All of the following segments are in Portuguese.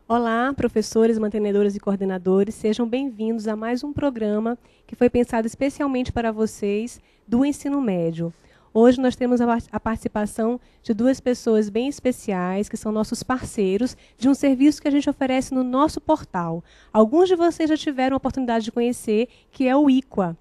Olá, professores, mantenedores e coordenadores, sejam bem-vindos a mais um programa que foi pensado especialmente para vocês do ensino médio. Hoje nós temos a participação de duas pessoas bem especiais, que são nossos parceiros, de um serviço que a gente oferece no nosso portal. Alguns de vocês já tiveram a oportunidade de conhecer, que é o IQA.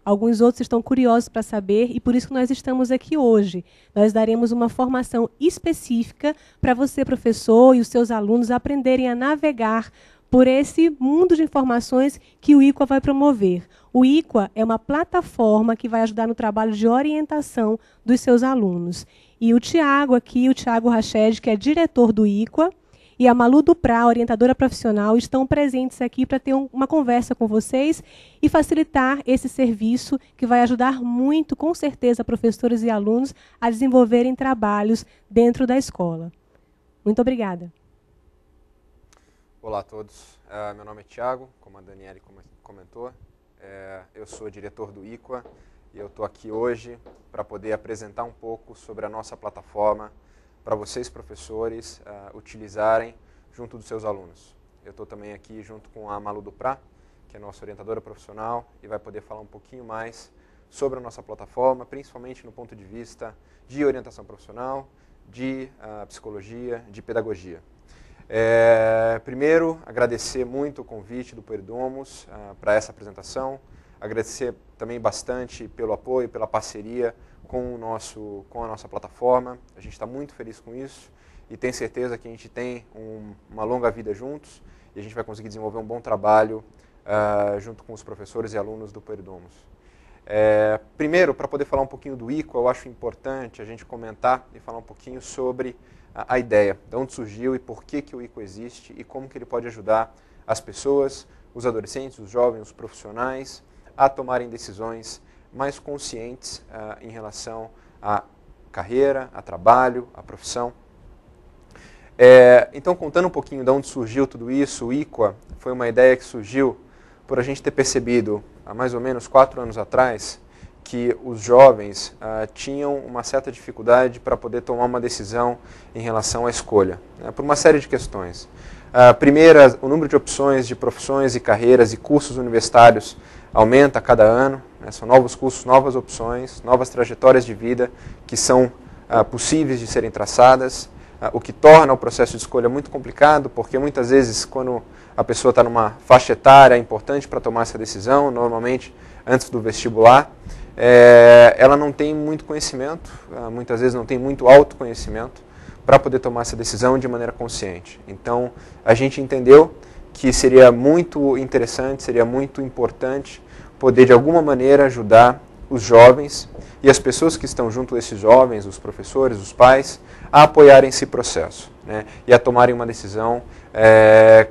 Alguns outros estão curiosos para saber e por isso que nós estamos aqui hoje. Nós daremos uma formação específica para você, professor, e os seus alunos aprenderem a navegar por esse mundo de informações que o IQA vai promover. O IQA é uma plataforma que vai ajudar no trabalho de orientação dos seus alunos. E o Tiago aqui, o Tiago Rached, que é diretor do IQA, e a Malu Duprá, orientadora profissional, estão presentes aqui para ter uma conversa com vocês e facilitar esse serviço que vai ajudar muito, com certeza, professores e alunos a desenvolverem trabalhos dentro da escola. Muito obrigada. Olá a todos, meu nome é Tiago, como a Daniele comentou, eu sou diretor do IQA e eu estou aqui hoje para poder apresentar um pouco sobre a nossa plataforma para vocês, professores, utilizarem junto dos seus alunos. Eu estou também aqui junto com a Malu Duprá, que é nossa orientadora profissional, e vai poder falar um pouquinho mais sobre a nossa plataforma, principalmente no ponto de vista de orientação profissional, de psicologia, de pedagogia. Primeiro, agradecer muito o convite do Pueridomus para essa apresentação, agradecer também bastante pelo apoio, pela parceria com a nossa plataforma. A gente está muito feliz com isso e tem certeza que a gente tem uma longa vida juntos e a gente vai conseguir desenvolver um bom trabalho junto com os professores e alunos do Pueridomus. Primeiro, para poder falar um pouquinho do IQA, eu acho importante a gente comentar e falar um pouquinho sobre a ideia, de onde surgiu e por que o IQA existe e como que ele pode ajudar as pessoas, os adolescentes, os jovens, os profissionais a tomarem decisões mais conscientes em relação à carreira, a trabalho, à profissão. Então, contando um pouquinho de onde surgiu tudo isso, o IQA foi uma ideia que surgiu por a gente ter percebido, há mais ou menos 4 anos atrás, que os jovens tinham uma certa dificuldade para poder tomar uma decisão em relação à escolha, né, por uma série de questões. Primeira, o número de opções de profissões e carreiras e cursos universitários aumenta a cada ano, né, são novos cursos, novas opções, novas trajetórias de vida que são possíveis de serem traçadas, o que torna o processo de escolha muito complicado, porque muitas vezes quando a pessoa está numa faixa etária importante para tomar essa decisão, normalmente antes do vestibular, ela não tem muito conhecimento, muitas vezes não tem muito autoconhecimento para poder tomar essa decisão de maneira consciente. Então, a gente entendeu que seria muito interessante, seria muito importante poder, de alguma maneira, ajudar os jovens e as pessoas que estão junto desses jovens, os professores, os pais, a apoiarem esse processo, né, e a tomarem uma decisão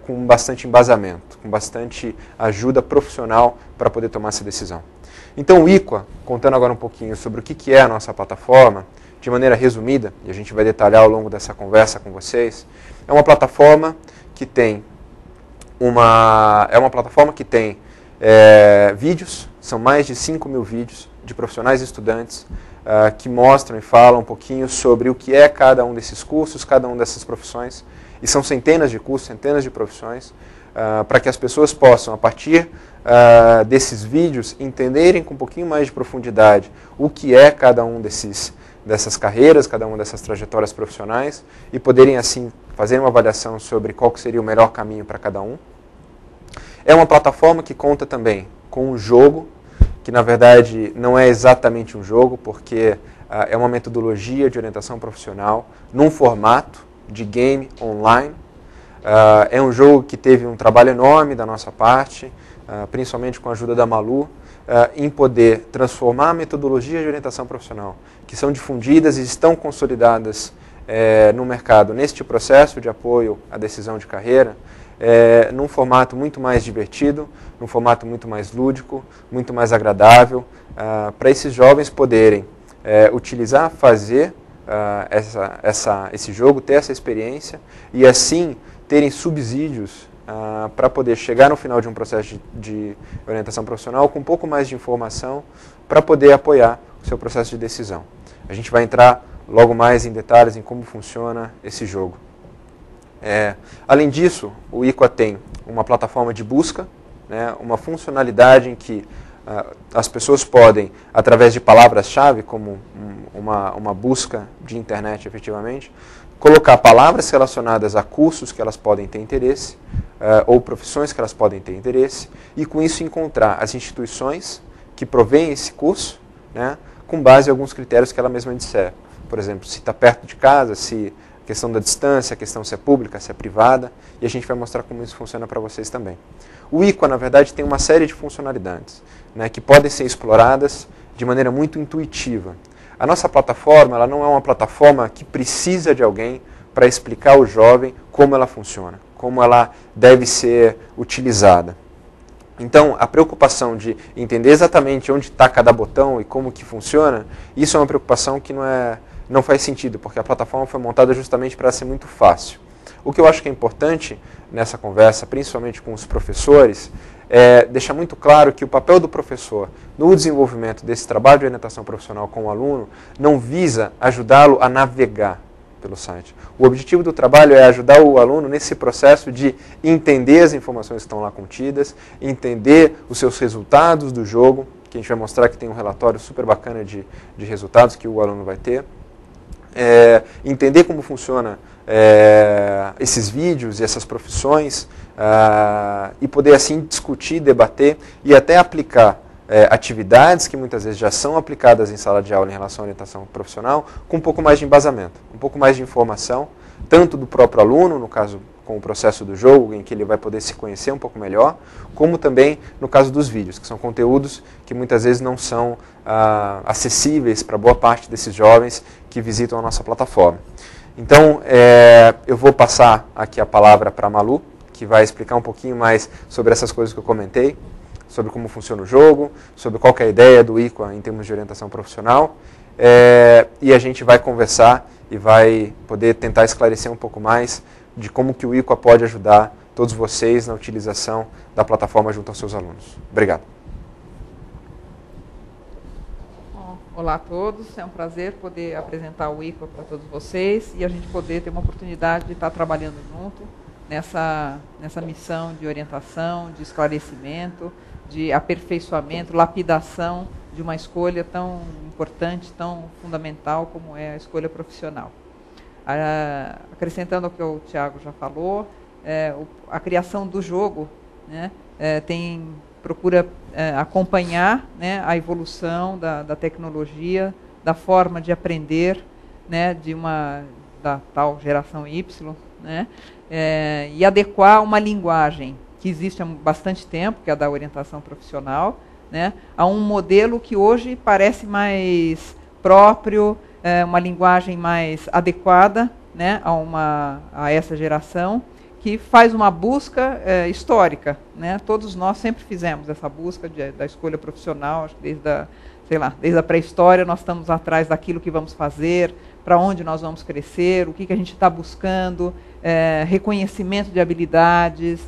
com bastante embasamento, com bastante ajuda profissional para poder tomar essa decisão. Então, o IQA, contando agora um pouquinho sobre o que é a nossa plataforma, de maneira resumida, e a gente vai detalhar ao longo dessa conversa com vocês, é uma plataforma que tem vídeos, são mais de 5.000 vídeos de profissionais e estudantes que mostram e falam um pouquinho sobre o que é cada um desses cursos, cada uma dessas profissões, e são centenas de cursos, centenas de profissões, para que as pessoas possam, a partir desses vídeos, entenderem com um pouquinho mais de profundidade o que é cada um dessas carreiras, cada uma dessas trajetórias profissionais, e poderem, assim, fazer uma avaliação sobre qual que seria o melhor caminho para cada um. É uma plataforma que conta também com um jogo, que na verdade não é exatamente um jogo, porque é uma metodologia de orientação profissional num formato de game online. É um jogo que teve um trabalho enorme da nossa parte, principalmente com a ajuda da Malu, em poder transformar a metodologia de orientação profissional, que são difundidas e estão consolidadas no mercado, neste processo de apoio à decisão de carreira, num formato muito mais divertido, num formato muito mais lúdico, muito mais agradável, para esses jovens poderem utilizar, fazer esse jogo, ter essa experiência e assim terem subsídios para poder chegar no final de um processo de orientação profissional com um pouco mais de informação para poder apoiar o seu processo de decisão. A gente vai entrar logo mais em detalhes em como funciona esse jogo. Além disso, o IQA tem uma plataforma de busca, né, uma funcionalidade em que as pessoas podem, através de palavras-chave, como uma busca de internet efetivamente, colocar palavras relacionadas a cursos que elas podem ter interesse, ou profissões que elas podem ter interesse, e com isso encontrar as instituições que provêm esse curso, né, com base em alguns critérios que ela mesma disser. Por exemplo, se está perto de casa, se a questão da distância, a questão se é pública, se é privada, e a gente vai mostrar como isso funciona para vocês também. O IQA, na verdade, tem uma série de funcionalidades, né, que podem ser exploradas de maneira muito intuitiva. A nossa plataforma, ela não é uma plataforma que precisa de alguém para explicar ao jovem como ela funciona, como ela deve ser utilizada. Então, a preocupação de entender exatamente onde está cada botão e como que funciona, isso é uma preocupação que não faz sentido, porque a plataforma foi montada justamente para ser muito fácil. O que eu acho que é importante nessa conversa, principalmente com os professores, é deixar muito claro que o papel do professor no desenvolvimento desse trabalho de orientação profissional com o aluno não visa ajudá-lo a navegar pelo site. O objetivo do trabalho é ajudar o aluno nesse processo de entender as informações que estão lá contidas, entender os seus resultados do jogo, que a gente vai mostrar que tem um relatório super bacana de resultados que o aluno vai ter, entender como funciona esses vídeos e essas profissões, e poder assim discutir, debater e até aplicar atividades que muitas vezes já são aplicadas em sala de aula em relação à orientação profissional, com um pouco mais de embasamento, um pouco mais de informação, tanto do próprio aluno, no caso com o processo do jogo, em que ele vai poder se conhecer um pouco melhor, como também no caso dos vídeos, que são conteúdos que muitas vezes não são acessíveis para boa parte desses jovens que visitam a nossa plataforma. Então, eu vou passar aqui a palavra para a Malu, que vai explicar um pouquinho mais sobre essas coisas que eu comentei, sobre como funciona o jogo, sobre qual que é a ideia do IQA em termos de orientação profissional, e a gente vai conversar e vai poder tentar esclarecer um pouco mais de como que o IQA pode ajudar todos vocês na utilização da plataforma junto aos seus alunos. Obrigado. Olá a todos, é um prazer poder apresentar o IQA para todos vocês e a gente poder ter uma oportunidade de estar trabalhando junto nessa missão de orientação, de esclarecimento, de aperfeiçoamento, lapidação de uma escolha tão importante, tão fundamental como é a escolha profissional. Acrescentando ao que o Tiago já falou, a criação do jogo, né, procura acompanhar, né, a evolução da tecnologia, da forma de aprender, né, da tal geração Y, né, e adequar uma linguagem que existe há bastante tempo, que é a da orientação profissional, né, a um modelo que hoje parece mais próprio, uma linguagem mais adequada, né, a essa geração, que faz uma busca histórica, né? Todos nós sempre fizemos essa busca da escolha profissional, acho que desde a pré-história nós estamos atrás daquilo que vamos fazer, para onde nós vamos crescer, o que a gente está buscando, reconhecimento de habilidades.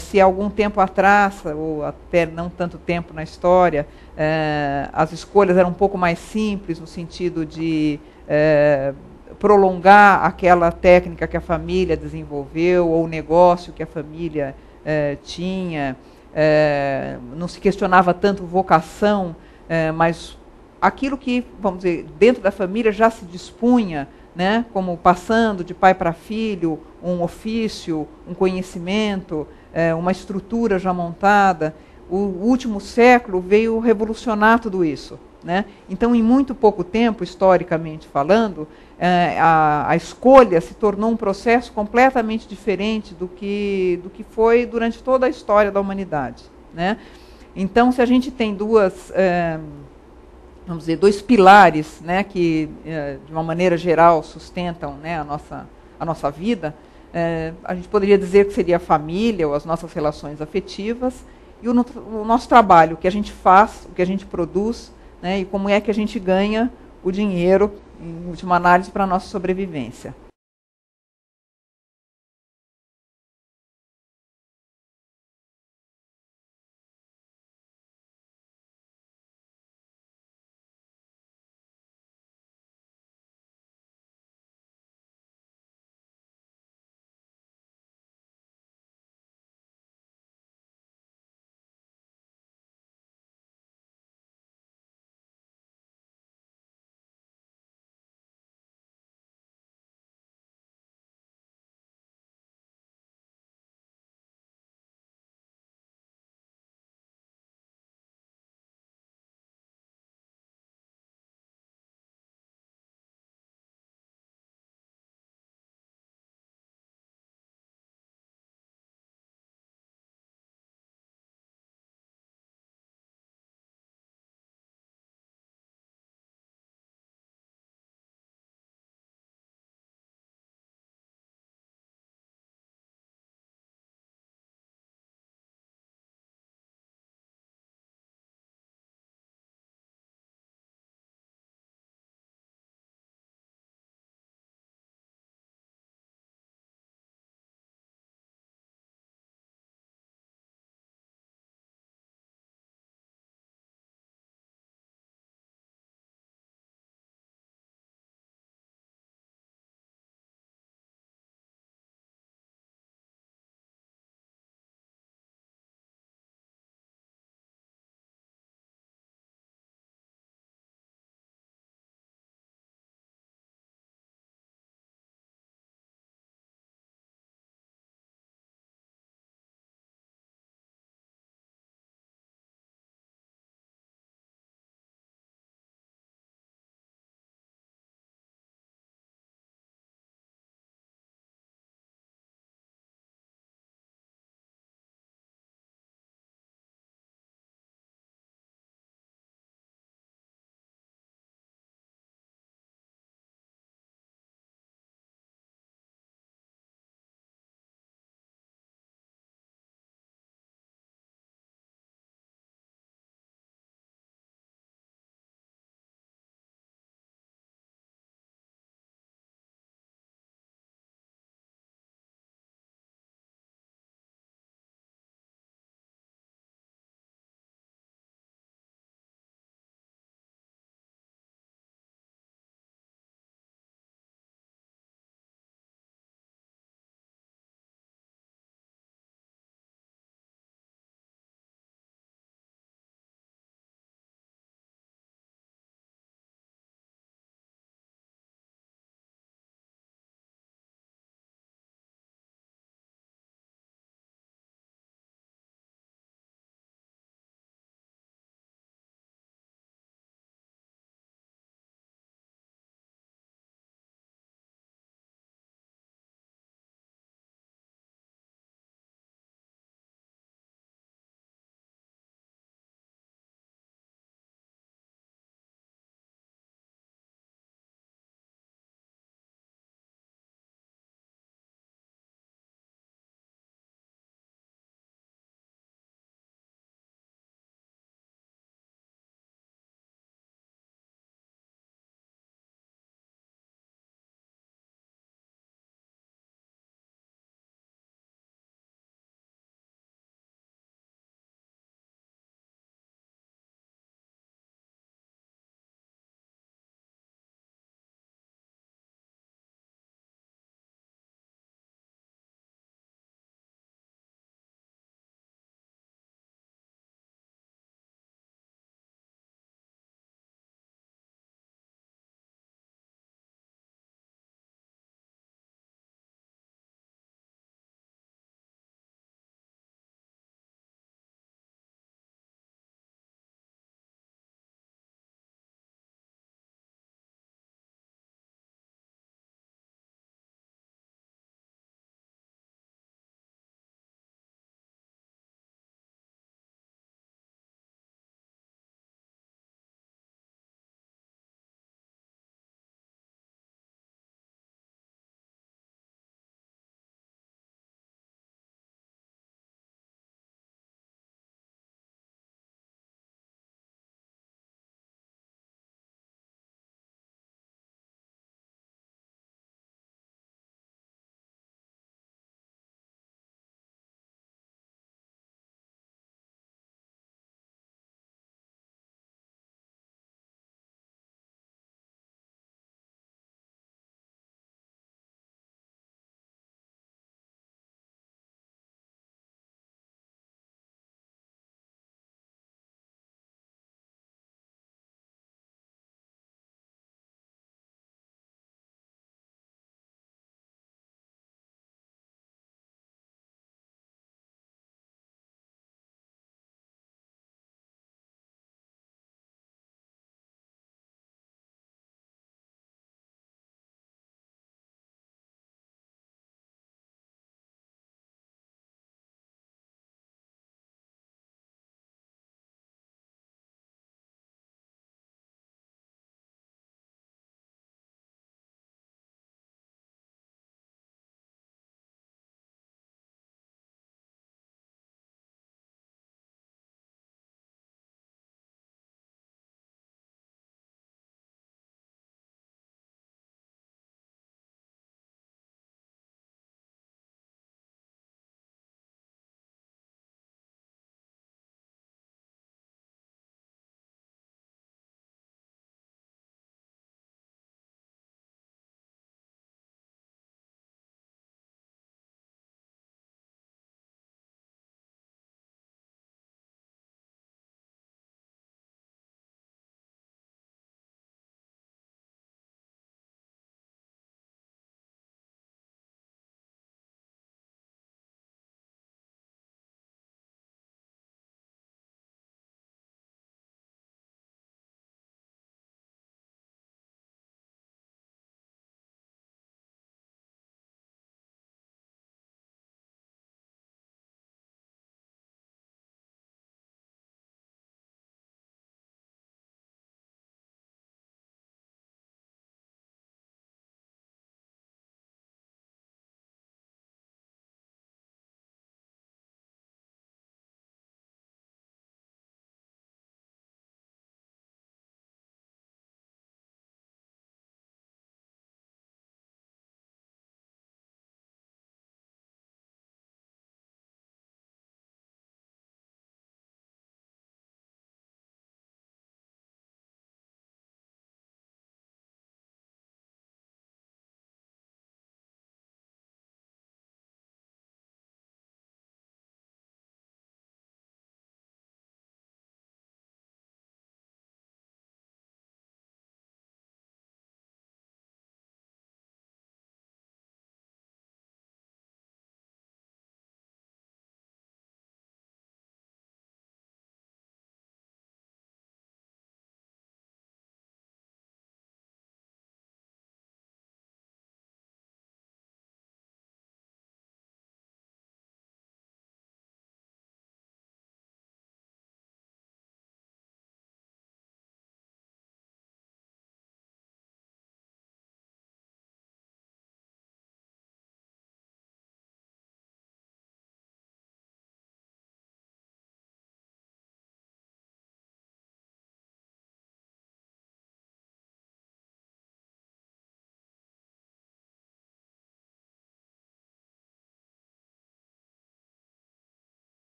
Se algum tempo atrás, ou até não tanto tempo na história, as escolhas eram um pouco mais simples, no sentido de prolongar aquela técnica que a família desenvolveu, ou o negócio que a família tinha, não se questionava tanto vocação, mas aquilo que, vamos dizer, dentro da família já se dispunha, né, como passando de pai para filho, um ofício, um conhecimento, uma estrutura já montada. O último século veio revolucionar tudo isso, né? Então, em muito pouco tempo, historicamente falando, a escolha se tornou um processo completamente diferente do que foi durante toda a história da humanidade, né? Então, se a gente tem vamos dizer, dois pilares, né, que, de uma maneira geral, sustentam, né, a nossa vida, a gente poderia dizer que seria a família, ou as nossas relações afetivas, e o nosso trabalho, o que a gente faz, o que a gente produz, né, e como é que a gente ganha o dinheiro, em última análise, para a nossa sobrevivência.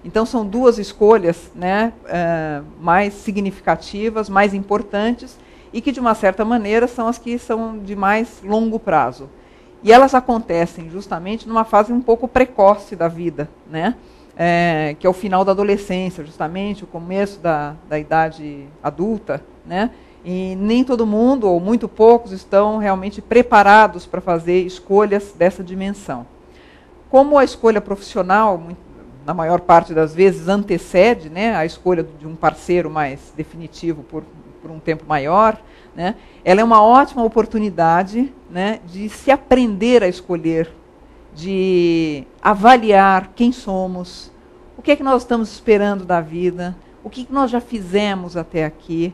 Então, são duas escolhas, né, mais significativas, mais importantes, e que, de uma certa maneira, são as que são de mais longo prazo. E elas acontecem justamente numa fase um pouco precoce da vida, né? Que é o final da adolescência, justamente, o começo da idade adulta, né? E nem todo mundo, ou muito poucos, estão realmente preparados para fazer escolhas dessa dimensão. Como a escolha profissional, na maior parte das vezes, antecede, né, a escolha de um parceiro mais definitivo por um tempo maior, né, ela é uma ótima oportunidade, né, de se aprender a escolher, de avaliar quem somos, o que é que nós estamos esperando da vida, o que nós já fizemos até aqui,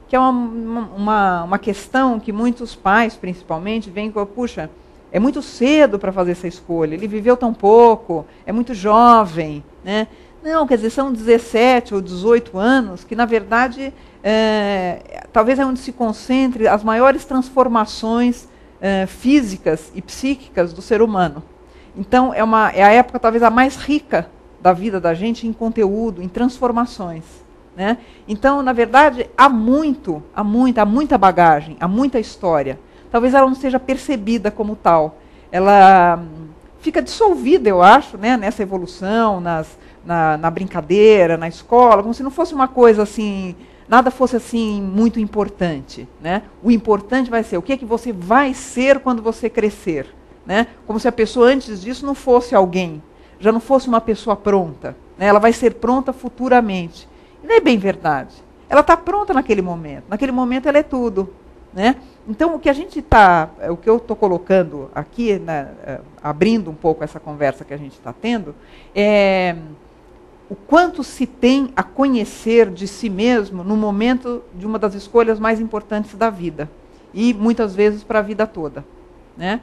que é uma questão que muitos pais, principalmente, veem com, puxa, é muito cedo para fazer essa escolha, ele viveu tão pouco, é muito jovem, né? Não, quer dizer, são 17 ou 18 anos que, na verdade, talvez é onde se concentre as maiores transformações físicas e psíquicas do ser humano. Então, é a época talvez a mais rica da vida da gente em conteúdo, em transformações, né? Então, na verdade, há muita bagagem, há muita história. Talvez ela não seja percebida como tal. Ela fica dissolvida, eu acho, né, nessa evolução, na brincadeira, na escola, como se não fosse uma coisa assim, nada fosse assim muito importante, né? O importante vai ser o que é que você vai ser quando você crescer, né? Como se a pessoa antes disso não fosse alguém, já não fosse uma pessoa pronta, né? Ela vai ser pronta futuramente. E não é bem verdade. Ela está pronta naquele momento ela é tudo, né? Então, o que eu estou colocando aqui, né, abrindo um pouco essa conversa que a gente está tendo, é o quanto se tem a conhecer de si mesmo no momento de uma das escolhas mais importantes da vida, e muitas vezes para a vida toda, né?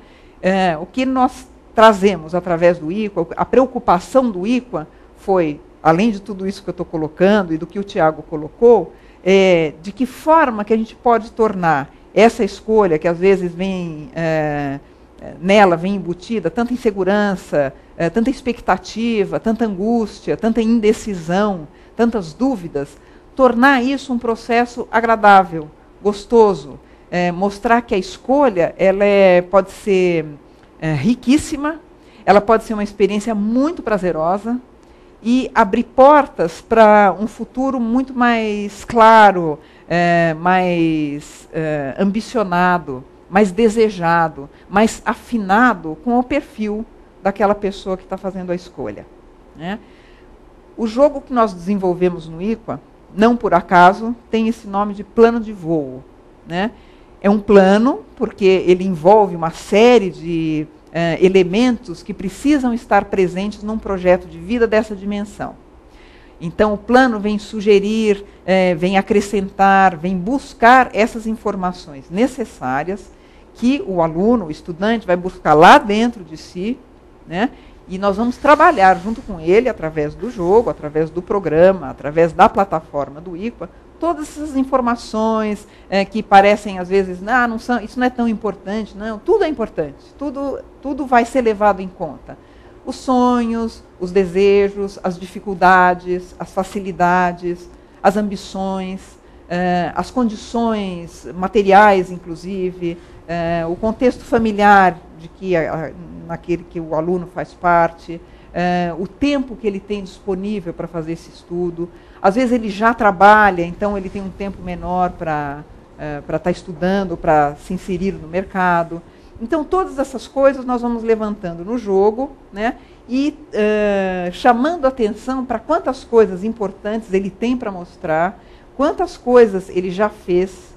O que nós trazemos através do IQA, a preocupação do IQA foi, além de tudo isso que eu estou colocando e do que o Tiago colocou, de que forma que a gente pode tornar essa escolha, que às vezes nela vem embutida tanta insegurança, tanta expectativa, tanta angústia, tanta indecisão, tantas dúvidas, tornar isso um processo agradável, gostoso, mostrar que a escolha pode ser riquíssima, ela pode ser uma experiência muito prazerosa e abrir portas para um futuro muito mais claro, mais ambicionado, mais desejado, mais afinado com o perfil daquela pessoa que está fazendo a escolha, né? O jogo que nós desenvolvemos no IQA, não por acaso, tem esse nome de plano de voo, né? É um plano porque ele envolve uma série de elementos que precisam estar presentes num projeto de vida dessa dimensão. Então, o plano vem sugerir, vem acrescentar, vem buscar essas informações necessárias que o aluno, o estudante, vai buscar lá dentro de si, né? E nós vamos trabalhar junto com ele, através do jogo, através do programa, através da plataforma do IQA, todas essas informações que parecem, às vezes, não são, isso não é tão importante. Não, tudo é importante, tudo vai ser levado em conta. Os sonhos, os desejos, as dificuldades, as facilidades, as ambições, as condições materiais, inclusive, o contexto familiar naquele que o aluno faz parte, o tempo que ele tem disponível para fazer esse estudo. Às vezes ele já trabalha, então ele tem um tempo menor para estar estudando, para se inserir no mercado. Então, todas essas coisas nós vamos levantando no jogo, né, e chamando atenção para quantas coisas importantes ele tem para mostrar, quantas coisas ele já fez,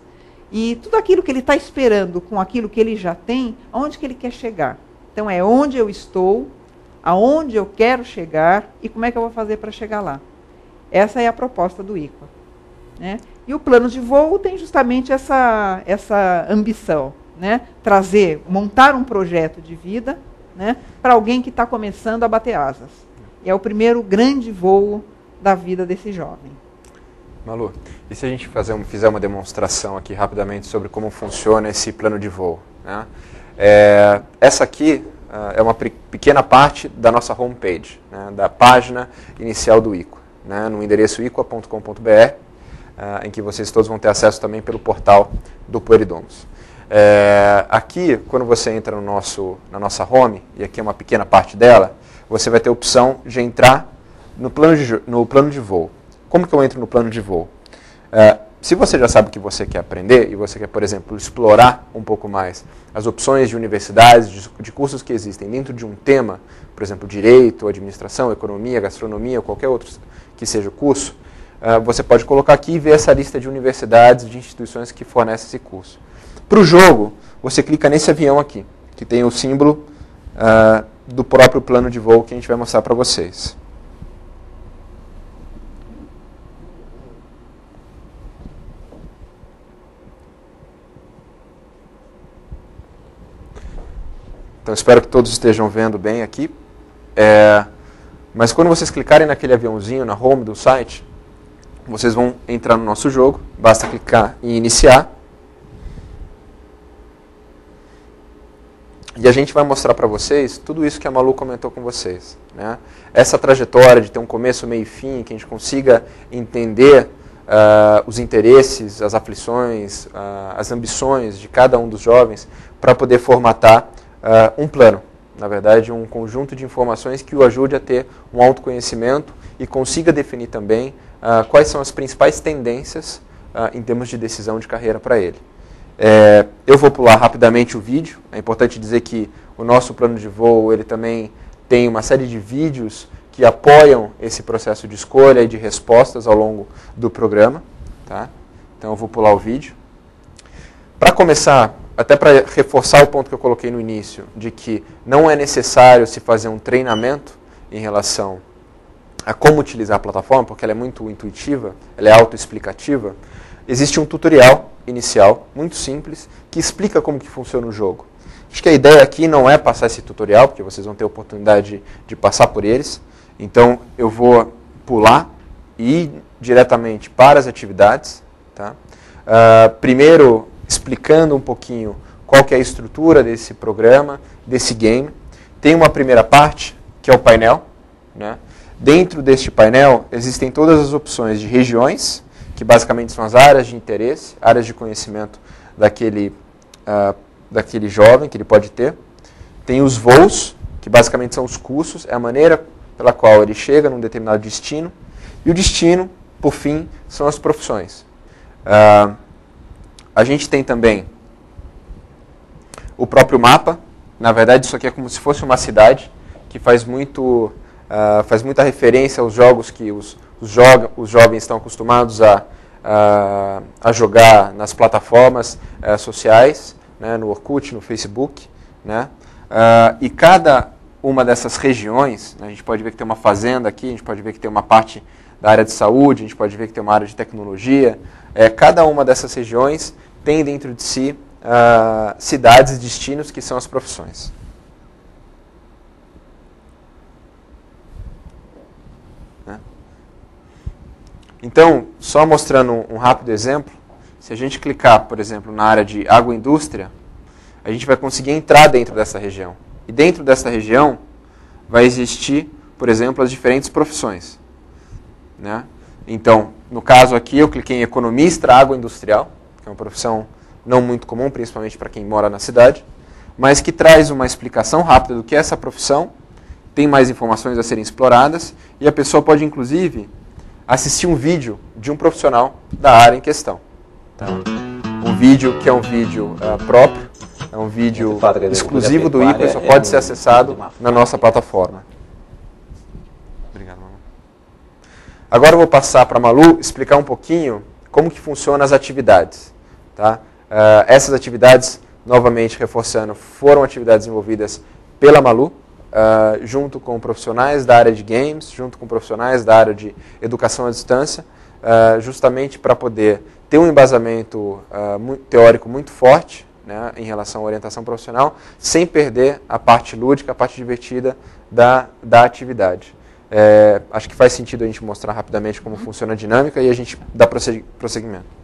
e tudo aquilo que ele está esperando com aquilo que ele já tem, aonde que ele quer chegar. Então, é onde eu estou, aonde eu quero chegar e como é que eu vou fazer para chegar lá. Essa é a proposta do IQA, né? E o plano de voo tem justamente essa ambição, né? Montar um projeto de vida, né, para alguém que está começando a bater asas. E é o primeiro grande voo da vida desse jovem. Malu, e se a gente fizer uma demonstração aqui rapidamente sobre como funciona esse plano de voo, né? Essa aqui, é uma pequena parte da nossa homepage, né, da página inicial do ICO, né, no endereço icoa.com.br, em que vocês todos vão ter acesso também pelo portal do Pueridomus. Aqui, quando você entra na nossa home, e aqui é uma pequena parte dela, você vai ter a opção de entrar no plano de voo. Como que eu entro no plano de voo? Se você já sabe o que você quer aprender, e você quer, por exemplo, explorar um pouco mais as opções de universidades, de cursos que existem dentro de um tema, por exemplo, direito, administração, economia, gastronomia, qualquer outro que seja o curso, você pode colocar aqui e ver essa lista de universidades, de instituições que fornecem esse curso. Para o jogo, você clica nesse avião aqui, que tem o símbolo do próprio plano de voo que a gente vai mostrar para vocês. Então, espero que todos estejam vendo bem aqui. Mas quando vocês clicarem naquele aviãozinho, na home do site, vocês vão entrar no nosso jogo. Basta clicar em iniciar. E a gente vai mostrar para vocês tudo isso que a Malu comentou com vocês, né? Essa trajetória de ter um começo, meio e fim, que a gente consiga entender os interesses, as aflições, as ambições de cada um dos jovens para poder formatar um plano, na verdade, um conjunto de informações que o ajude a ter um autoconhecimento e consiga definir também quais são as principais tendências em termos de decisão de carreira para ele. Eu vou pular rapidamente o vídeo. É importante dizer que o nosso plano de voo ele também tem uma série de vídeos que apoiam esse processo de escolha e de respostas ao longo do programa. Tá? Então eu vou pular o vídeo. Para começar, até para reforçar o ponto que eu coloquei no início, de que não é necessário se fazer um treinamento em relação a como utilizar a plataforma, porque ela é muito intuitiva, ela é autoexplicativa, existe um tutorial inicial, muito simples, que explica como que funciona o jogo. Acho que a ideia aqui não é passar esse tutorial, porque vocês vão ter a oportunidade de passar por eles. Então, eu vou pular e ir diretamente para as atividades. Tá? Primeiro, explicando um pouquinho qual que é a estrutura desse programa, desse game. Tem uma primeira parte, que é o painel. Né? Dentro deste painel, existem todas as opções de regiões, que basicamente são as áreas de interesse, áreas de conhecimento daquele jovem que ele pode ter. Tem os voos, que basicamente são os cursos, é a maneira pela qual ele chega num determinado destino. E o destino, por fim, são as profissões. A gente tem também o próprio mapa. Na verdade, isso aqui é como se fosse uma cidade, que faz muita referência aos jogos que os jovens estão acostumados a jogar nas plataformas sociais, né, no Orkut, no Facebook. Né? E cada uma dessas regiões, né, a gente pode ver que tem uma fazenda aqui, a gente pode ver que tem uma parte da área de saúde, a gente pode ver que tem uma área de tecnologia. Cada uma dessas regiões tem dentro de si cidades e destinos que são as profissões. Então, só mostrando um rápido exemplo, se a gente clicar, por exemplo, na área de agroindústria, a gente vai conseguir entrar dentro dessa região. E dentro dessa região vai existir, por exemplo, as diferentes profissões. Né? Então, no caso aqui, eu cliquei em economista agroindustrial, que é uma profissão não muito comum, principalmente para quem mora na cidade, mas que traz uma explicação rápida do que é essa profissão, tem mais informações a serem exploradas, e a pessoa pode, inclusive, assistir um vídeo de um profissional da área em questão. Tá? Um vídeo que é um vídeo próprio, é um vídeo exclusivo do ICO e só pode ser acessado na nossa plataforma. Obrigado, Malu. Agora eu vou passar para a Malu explicar um pouquinho como que funcionam as atividades. Tá? Essas atividades, novamente reforçando, foram atividades desenvolvidas pela Malu, junto com profissionais da área de games, junto com profissionais da área de educação à distância, justamente para poder ter um embasamento teórico muito forte, né, em relação à orientação profissional, sem perder a parte lúdica, a parte divertida da atividade. Acho que faz sentido a gente mostrar rapidamente como funciona a dinâmica e a gente dá prosseguimento.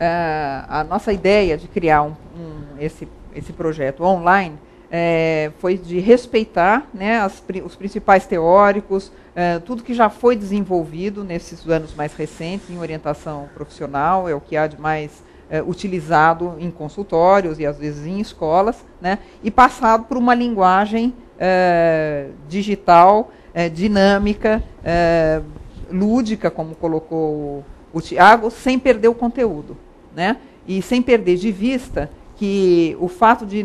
a nossa ideia de criar esse projeto online foi de respeitar, né, os principais teóricos, tudo que já foi desenvolvido nesses anos mais recentes em orientação profissional, é o que há de mais utilizado em consultórios e às vezes em escolas, né, e passado por uma linguagem digital, dinâmica, lúdica, como colocou o Tiago, sem perder o conteúdo, né, e sem perder de vista que o fato de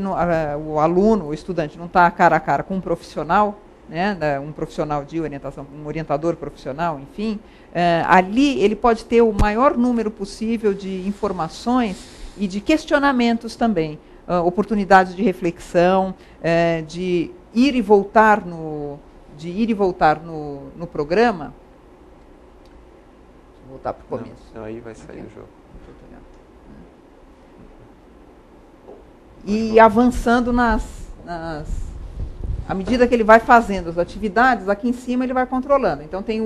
o aluno, o estudante, não estar cara a cara com um profissional, né, um profissional de orientação, um orientador profissional, enfim, ali ele pode ter o maior número possível de informações e de questionamentos também, oportunidades de reflexão, de ir e voltar no programa. Vou voltar para o começo. Não, aí vai sair o jogo. E avançando à medida que ele vai fazendo as atividades, aqui em cima ele vai controlando. Então tem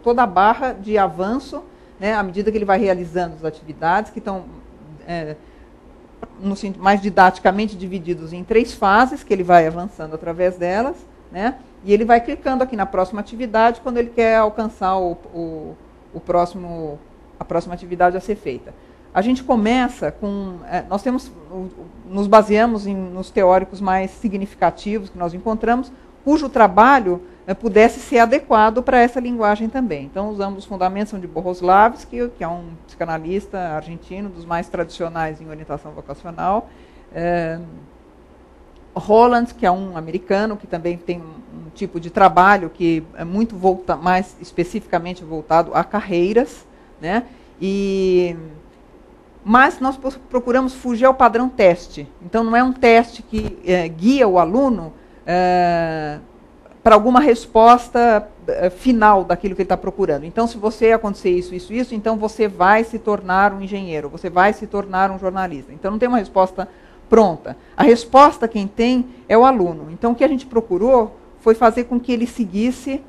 toda a barra de avanço, né, à medida que ele vai realizando as atividades, que estão mais didaticamente divididos em 3 fases, que ele vai avançando através delas, né, e ele vai clicando aqui na próxima atividade quando ele quer alcançar a próxima atividade a ser feita. A gente começa com... nos baseamos nos teóricos mais significativos que nós encontramos, cujo trabalho pudesse ser adequado para essa linguagem também. Então, usamos os fundamentos de Bohoslavsky, que é um psicanalista argentino, dos mais tradicionais em orientação vocacional. Holland, que é um americano, que também tem um tipo de trabalho que é muito mais especificamente voltado a carreiras, né? Mas nós procuramos fugir ao padrão teste. Então, não é um teste que guia o aluno para alguma resposta final daquilo que ele está procurando. Então, se você acontecer isso, então você vai se tornar um engenheiro, você vai se tornar um jornalista. Então, não tem uma resposta pronta. A resposta quem tem é o aluno. Então, o que a gente procurou foi fazer com que ele seguisse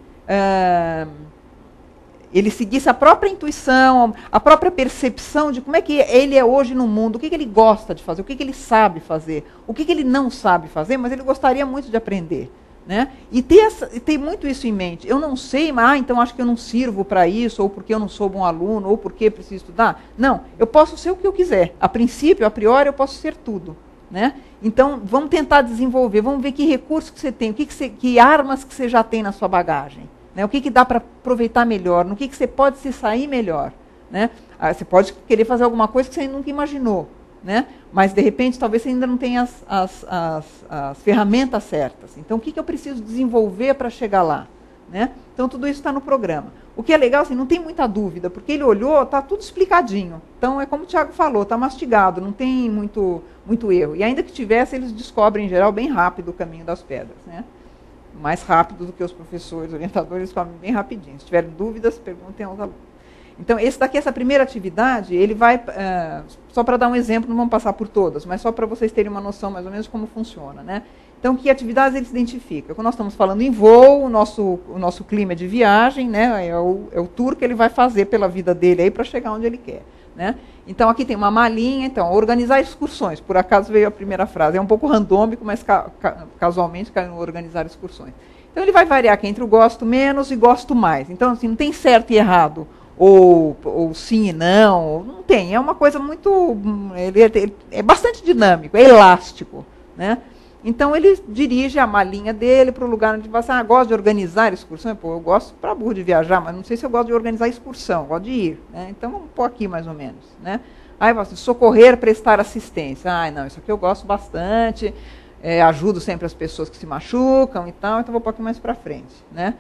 a própria intuição, a própria percepção de como é que ele é hoje no mundo, o que ele gosta de fazer, o que ele sabe fazer, o que ele não sabe fazer, mas ele gostaria muito de aprender, né? E ter muito isso em mente. Eu não sei, mas então acho que eu não sirvo para isso, ou porque eu não sou bom aluno, ou porque preciso estudar. Não, eu posso ser o que eu quiser. A princípio, a priori, eu posso ser tudo, né? Então, vamos tentar desenvolver, vamos ver que recursos que você tem, que armas que você já tem na sua bagagem. Né, o que dá para aproveitar melhor, no que você pode se sair melhor. Né? Você pode querer fazer alguma coisa que você nunca imaginou, né? Mas, de repente, talvez você ainda não tenha as ferramentas certas. Então, o que eu preciso desenvolver para chegar lá? Né? Então, tudo isso está no programa. O que é legal, assim, não tem muita dúvida, porque ele olhou, está tudo explicadinho. Então, é como o Tiago falou, está mastigado, não tem muito erro. E ainda que tivesse, eles descobrem, em geral, bem rápido o caminho das pedras, né? Mais rápido do que os professores, orientadores, comem bem rapidinho. Se tiverem dúvidas, perguntem aos alunos. Então, essa primeira atividade, ele vai, só para dar um exemplo, não vamos passar por todas, mas só para vocês terem uma noção mais ou menos como funciona, né? Então, que atividades ele se identifica? Quando nós estamos falando em voo, o nosso clima é de viagem, né? É o tour que ele vai fazer pela vida dele aí para chegar onde ele quer, né? Então, aqui tem uma malinha, então, organizar excursões. Por acaso veio a primeira frase. É um pouco randômico, mas casualmente caiu no organizar excursões. Então, ele vai variar aqui entre o gosto menos e gosto mais. Então, assim, não tem certo e errado, ou sim e não tem. É uma coisa muito... Ele é bastante dinâmico, é elástico, né? Então, ele dirige a malinha dele para o lugar onde vai assim, gosto de organizar excursão. Pô, eu gosto para burro de viajar, mas não sei se eu gosto de organizar excursão, gosto de ir. Né? Então, vamos pôr aqui mais ou menos. Né? Aí, você socorrer, prestar assistência. Não, isso aqui eu gosto bastante, ajudo sempre as pessoas que se machucam e tal, então vou pôr aqui mais para frente. Né?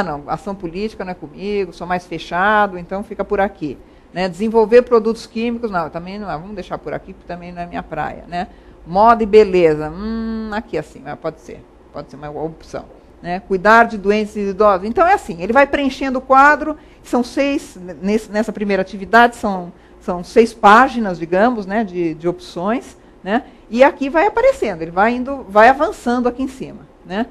Não, ação política não é comigo, sou mais fechado, então fica por aqui. Né? Desenvolver produtos químicos, não, também não, vamos deixar por aqui, porque também não é minha praia. Né? Moda e beleza, aqui assim, pode ser uma opção. Né? Cuidar de doentes e idosos. Então, é assim, ele vai preenchendo o quadro, são 6, nessa primeira atividade, são 6 páginas, digamos, né, de opções, né? E aqui vai aparecendo, ele vai avançando aqui em cima. Né?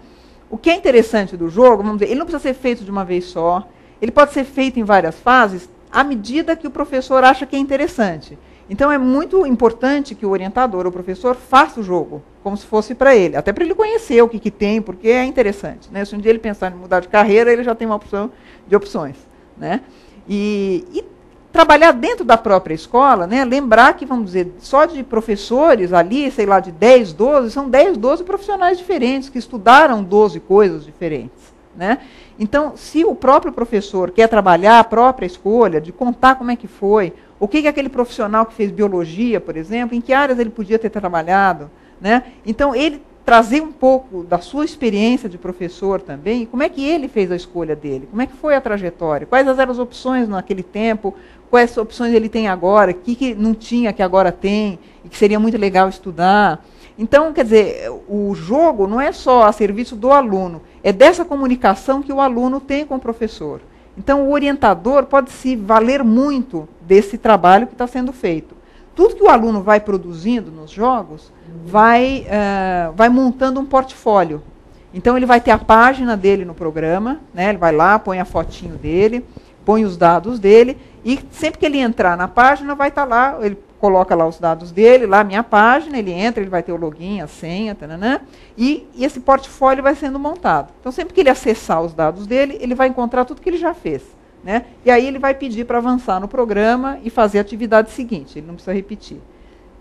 O que é interessante do jogo, vamos dizer, ele não precisa ser feito de uma vez só, ele pode ser feito em várias fases, à medida que o professor acha que é interessante. Então, é muito importante que o orientador, o professor, faça o jogo, como se fosse para ele, até para ele conhecer o que tem, porque é interessante. Né? Se um dia ele pensar em mudar de carreira, ele já tem uma opção de opções. Né? E trabalhar dentro da própria escola, né? Lembrar que, vamos dizer, só de professores ali, sei lá, de 10, 12, são 10, 12 profissionais diferentes, que estudaram 12 coisas diferentes. Né? Então, se o próprio professor quer trabalhar a própria escolha, de contar como é que foi, o que aquele profissional que fez biologia, por exemplo, em que áreas ele podia ter trabalhado, né? Então, ele trazer um pouco da sua experiência de professor também, como é que ele fez a escolha dele, como é que foi a trajetória, quais eram as opções naquele tempo, quais opções ele tem agora, o que não tinha que agora tem, e que seria muito legal estudar. Então, quer dizer, o jogo não é só a serviço do aluno, é dessa comunicação que o aluno tem com o professor. Então, o orientador pode se valer muito desse trabalho que está sendo feito. Tudo que o aluno vai produzindo nos jogos vai montando um portfólio. Então, ele vai ter a página dele no programa, né? Ele vai lá, põe a fotinho dele, põe os dados dele, e sempre que ele entrar na página, vai estar lá, ele coloca lá os dados dele, lá a minha página, ele entra, ele vai ter o login, a senha, tananã, e esse portfólio vai sendo montado. Então, sempre que ele acessar os dados dele, ele vai encontrar tudo que ele já fez. Né? E aí ele vai pedir para avançar no programa e fazer a atividade seguinte, ele não precisa repetir.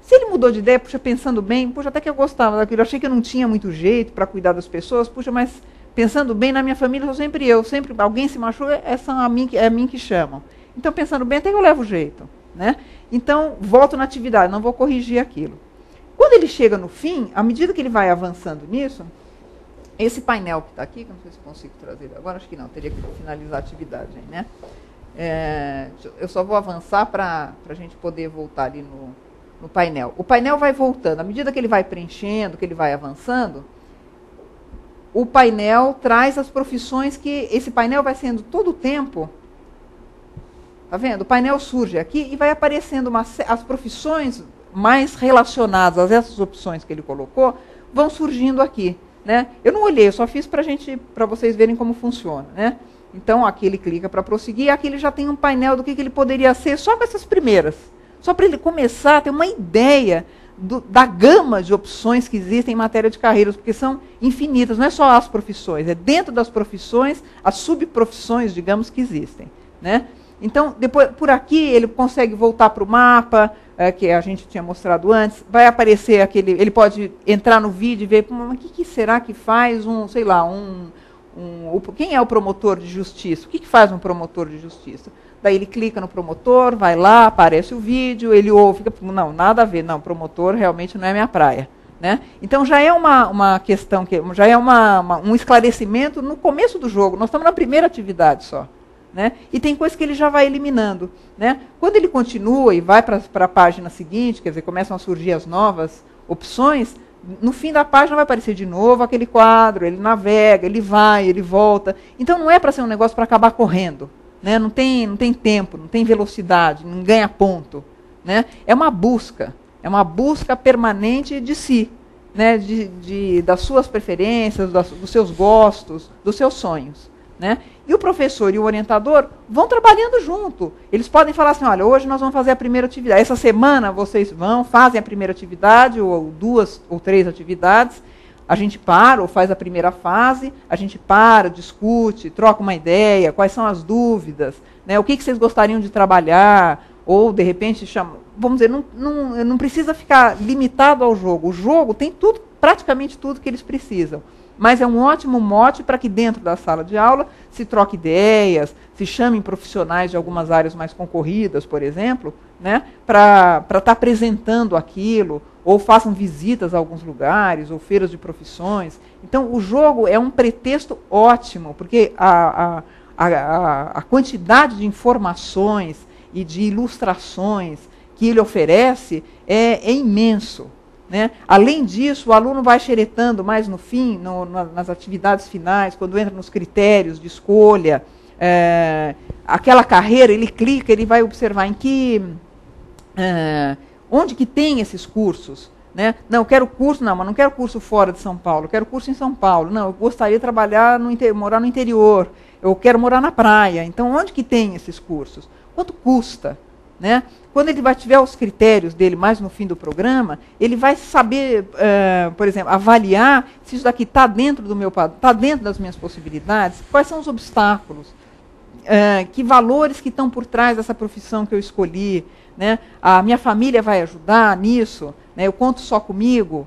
Se ele mudou de ideia, puxa, pensando bem, puxa, até que eu gostava daquilo, eu achei que eu não tinha muito jeito para cuidar das pessoas, puxa, mas pensando bem, na minha família sou sempre eu, sempre alguém se machuca, é a mim que chamam. Então, pensando bem, até que eu levo jeito. Né? Então, volto na atividade, não vou corrigir aquilo. Quando ele chega no fim, à medida que ele vai avançando nisso, esse painel que está aqui, que eu não sei se consigo trazer agora, acho que não, teria que finalizar a atividade aí, né? Eu só vou avançar para a gente poder voltar ali no painel. O painel vai voltando, à medida que ele vai preenchendo, que ele vai avançando, o painel traz as profissões que esse painel vai sendo todo o tempo. Está vendo? O painel surge aqui e vai aparecendo as profissões mais relacionadas a essas opções que ele colocou, vão surgindo aqui. Né? Eu não olhei, eu só fiz para vocês verem como funciona. Né? Então, aqui ele clica para prosseguir, aqui ele já tem um painel do que ele poderia ser, só com essas primeiras. Só para ele começar a ter uma ideia da gama de opções que existem em matéria de carreiras, porque são infinitas, não é só as profissões, é dentro das profissões, as subprofissões, digamos, que existem. Né? Então, depois, por aqui, ele consegue voltar para o mapa, que a gente tinha mostrado antes, vai aparecer aquele, ele pode entrar no vídeo e ver, mas o que será que faz sei lá, quem é o promotor de justiça? O que faz um promotor de justiça? Daí ele clica no promotor, vai lá, aparece o vídeo, ele ouve, não, nada a ver, não, promotor realmente não é minha praia. Né? Então já é uma questão, já é um esclarecimento no começo do jogo, nós estamos na primeira atividade só. Né? E tem coisas que ele já vai eliminando. Né? Quando ele continua e vai para a página seguinte, quer dizer, começam a surgir as novas opções, no fim da página vai aparecer de novo aquele quadro, ele navega, ele vai, ele volta. Então não é para ser um negócio para acabar correndo. Né? Não tem tempo, não tem velocidade, não ganha ponto. Né? É uma busca permanente de si, né? Das suas preferências, dos seus gostos, dos seus sonhos. Né? E o professor e o orientador vão trabalhando junto. Eles podem falar assim, olha, hoje nós vamos fazer a primeira atividade. Essa semana vocês fazem a primeira atividade, ou 2 ou 3 atividades. A gente para, ou faz a primeira fase, a gente para, discute, troca uma ideia, quais são as dúvidas, né? O que vocês gostariam de trabalhar, ou de repente, vamos dizer, não precisa ficar limitado ao jogo. O jogo tem tudo, praticamente tudo que eles precisam. Mas é um ótimo mote para que dentro da sala de aula se troque ideias, se chamem profissionais de algumas áreas mais concorridas, por exemplo, né, para estar apresentando aquilo, ou façam visitas a alguns lugares, ou feiras de profissões. Então, o jogo é um pretexto ótimo, porque a quantidade de informações e de ilustrações que ele oferece é imenso. Né? Além disso, o aluno vai xeretando mais no fim, nas atividades finais, quando entra nos critérios de escolha, aquela carreira, ele clica, ele vai observar onde que tem esses cursos. Né? Não, eu quero curso, mas não quero curso fora de São Paulo, eu quero curso em São Paulo. Não, eu gostaria de trabalhar, morar no interior, eu quero morar na praia. Então, onde que tem esses cursos? quanto custa, né? Quando ele vai tiver os critérios dele mais no fim do programa, ele vai saber, por exemplo, avaliar se isso daqui está dentro do meu, está dentro das minhas possibilidades, quais são os obstáculos, que valores que estão por trás dessa profissão que eu escolhi, né? A minha família vai ajudar nisso, né? Eu conto só comigo.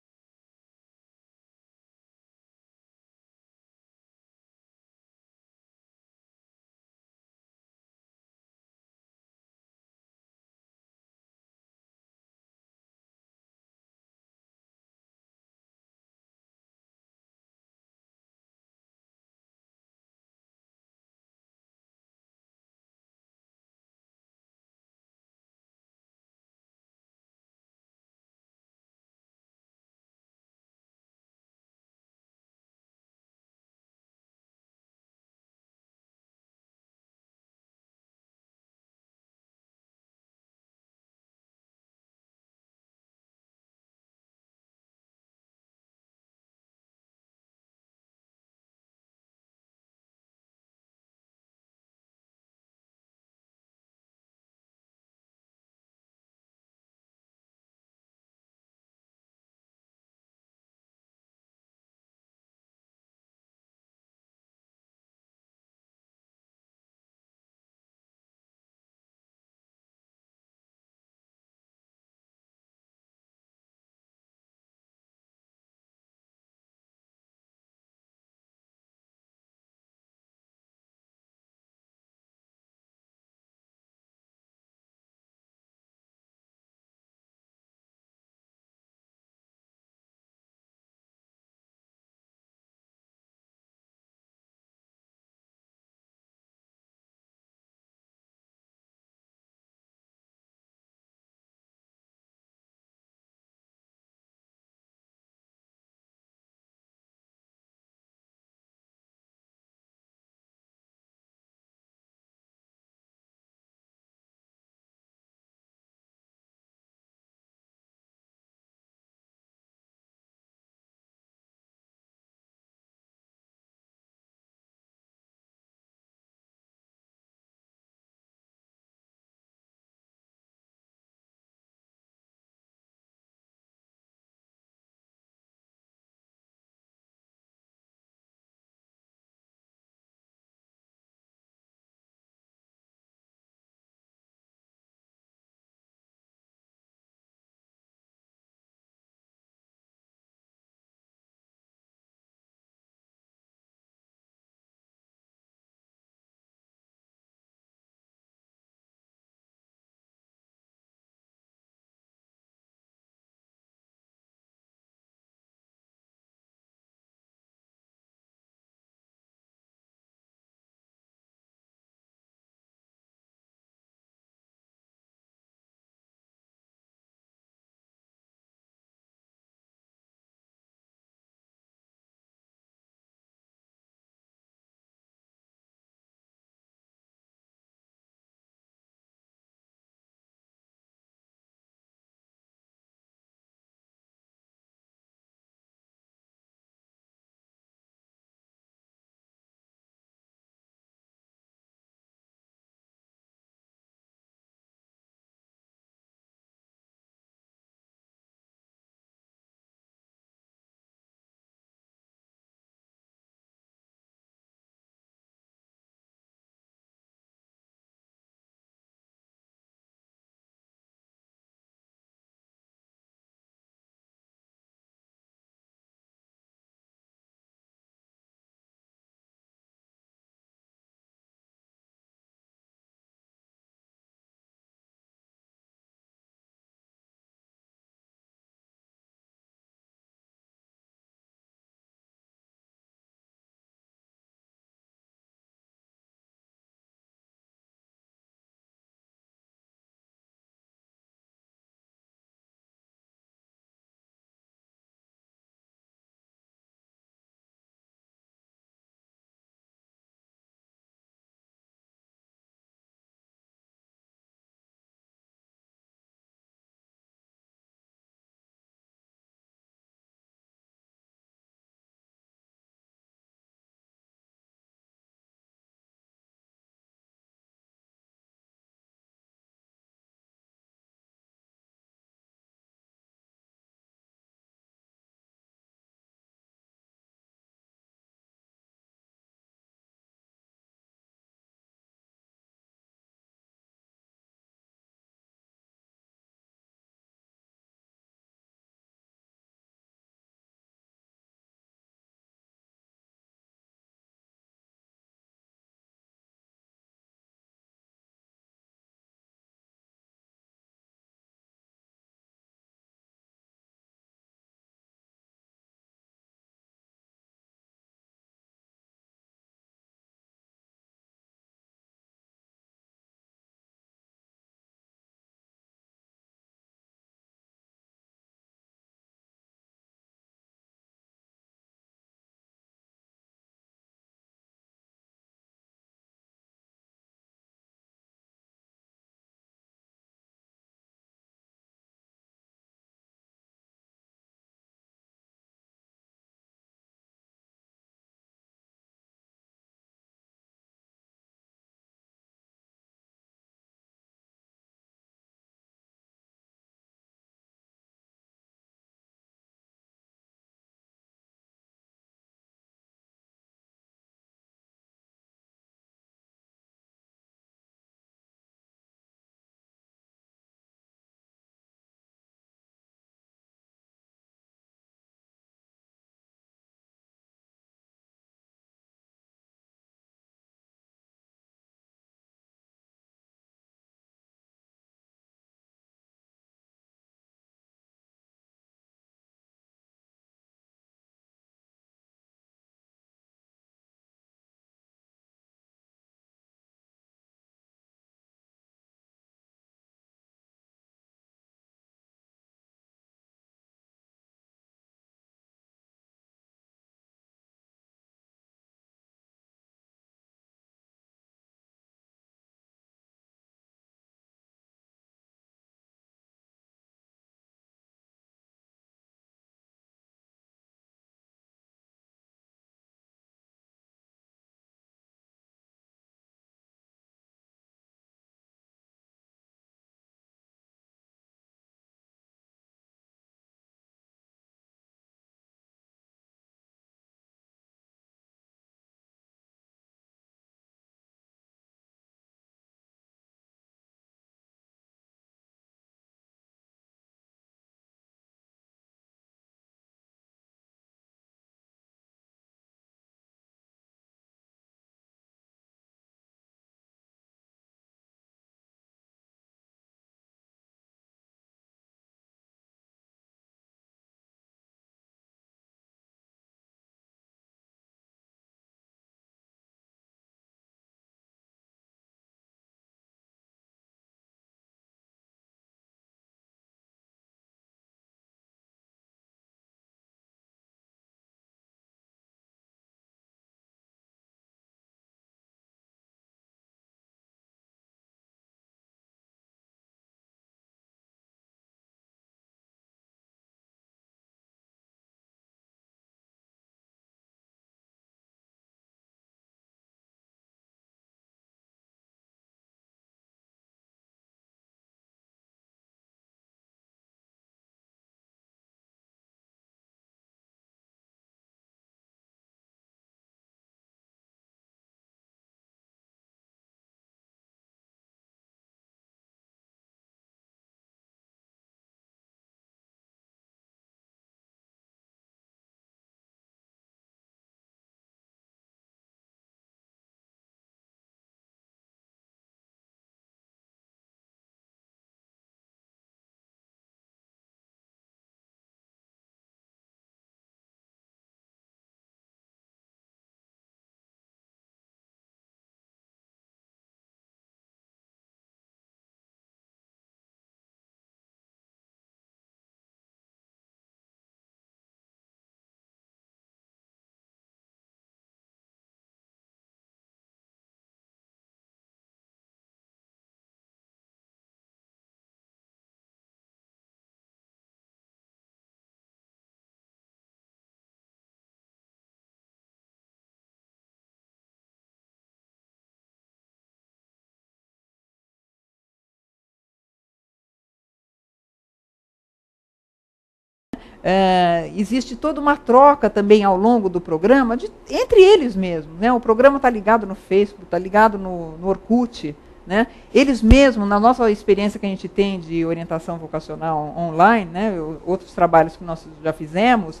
existe toda uma troca também ao longo do programa, entre eles mesmos. Né? O programa está ligado no Facebook, está ligado no Orkut. Né? Eles mesmos, na nossa experiência que a gente tem de orientação vocacional online, né? Outros trabalhos que nós já fizemos,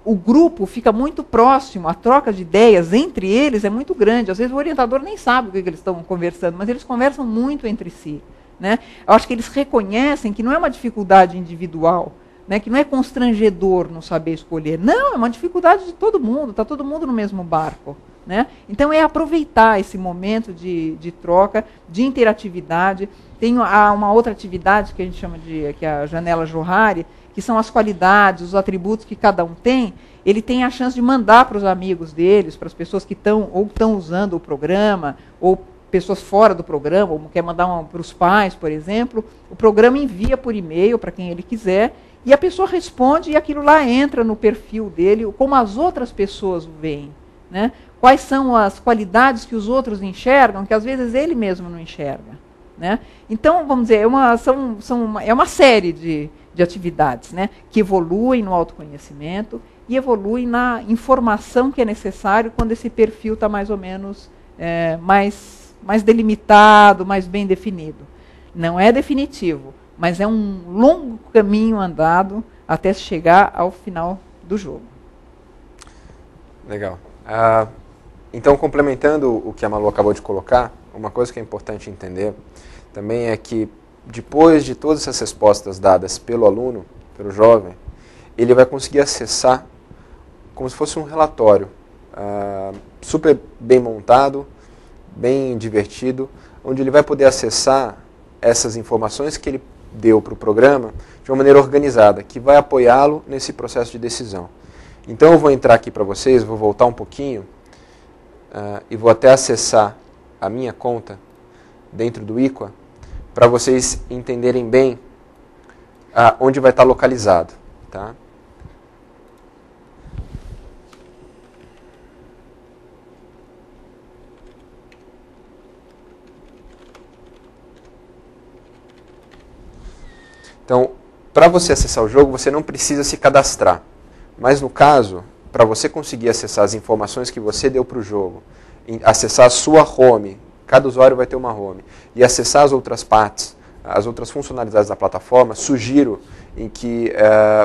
o grupo fica muito próximo, a troca de ideias entre eles é muito grande. Às vezes o orientador nem sabe o que eles estão conversando, mas eles conversam muito entre si. Né? Eu acho que eles reconhecem que não é uma dificuldade individual, né? Que não é constrangedor não saber escolher. Não, é uma dificuldade de todo mundo, está todo mundo no mesmo barco. Né? Então, é aproveitar esse momento de troca, de interatividade. Tem uma outra atividade que a gente chama que é a janela Johari, que são as qualidades, os atributos que cada um tem. Ele tem a chance de mandar para os amigos deles, para as pessoas que estão usando o programa, ou pessoas fora do programa, ou quer mandar para os pais, por exemplo. O programa envia por e-mail para quem ele quiser, e a pessoa responde, e aquilo lá entra no perfil dele, como as outras pessoas o veem. Né? Quais são as qualidades que os outros enxergam, que às vezes ele mesmo não enxerga. Né? Então, vamos dizer, é uma série de atividades, né, que evoluem no autoconhecimento e evoluem na informação que é necessário quando esse perfil está mais ou menos mais delimitado, mais bem definido. Não é definitivo, mas é um longo caminho andado até chegar ao final do jogo. Legal. Então, complementando o que a Malu acabou de colocar, uma coisa que é importante entender também é que, depois de todas essas respostas dadas pelo aluno, pelo jovem, ele vai conseguir acessar como se fosse um relatório super bem montado, bem divertido, onde ele vai poder acessar essas informações que ele deu para o programa de uma maneira organizada, que vai apoiá-lo nesse processo de decisão. Então, eu vou entrar aqui para vocês, vou voltar um pouquinho e vou até acessar a minha conta dentro do IQA para vocês entenderem bem onde vai estar localizado. Tá? Então, para você acessar o jogo, você não precisa se cadastrar. Mas no caso, para você conseguir acessar as informações que você deu para o jogo, acessar a sua home, cada usuário vai ter uma home, e acessar as outras partes, as outras funcionalidades da plataforma, sugiro em que